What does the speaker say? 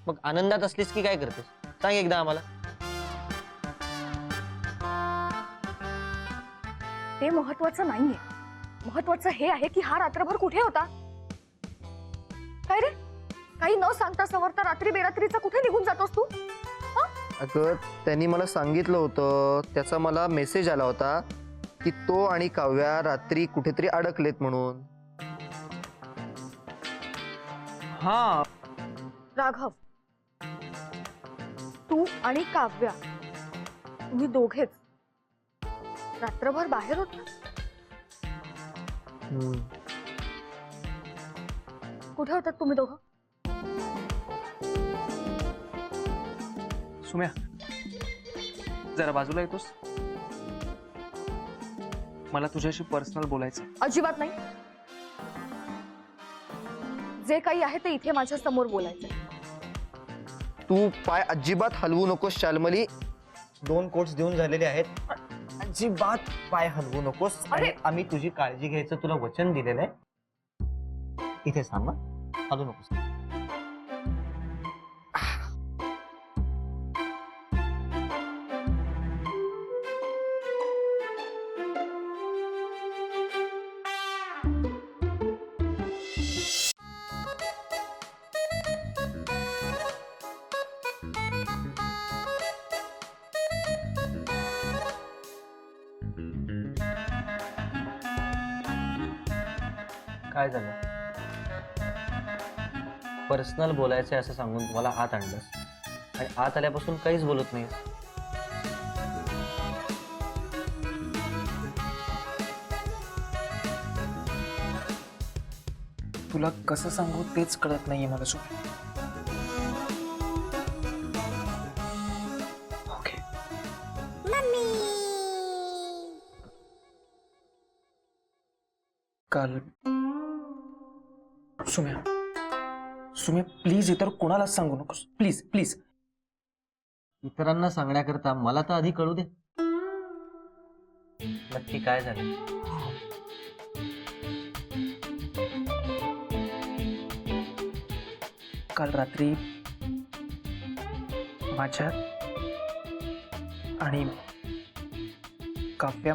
मग आनंदात असलीस की काय करतेस सांग एकदा आम्हाला. ते महत्वाचं नाहीये. महत्वाचं हे आहे की हा रात्रभर कुठे होता. काय रे, काही न सांगता सवरता रात्री बेरात्रीचा कुठे निघून जातोस तू? अगं त्यांनी मला सांगितलं होतं, त्याचा मला मेसेज आला होता की तो आणि काव्या रात्री कुठेतरी अडकलेत म्हणून. हा राघव, तू आणि काव्या तुम्ही दोघेच रात्रभर बाहेर होता. कुठे होतात तुम्ही दोघं? सुम्या जरा बाजूला येतोस, मला तुझ्याशी पर्सनल बोलायचं. अजिबात नाही. जे काही आहे ते इथे माझ्या समोर बोलायचं. तू पाय अजिबात हलवू नकोस शाल्मली. 2 कोट्स देऊन झालेले आहेत. अजिबात पाय हलवू नकोस. अरे! आम्ही तुझी काळजी घ्यायचं तुला वचन दिलेलं आहे. इथे सांग, हलवू नकोस. काय झालं? पर्सनल बोलायचंय असं सांगून तुम्हाला आत आणलंस आणि आत आल्यापासून काहीच बोलत नाहीस. तुला कसं सांगू तेच कळत नाहीये मला सुम्या. ओके काल सुम्या सुम्या प्लीज इतर कोणालाच सांगू नकोस. Please please. इतरांना सांगण्याकरता मला तर आधी कळू दे नक्की काय झालं. काल रात्री माझ्या आणि काव्या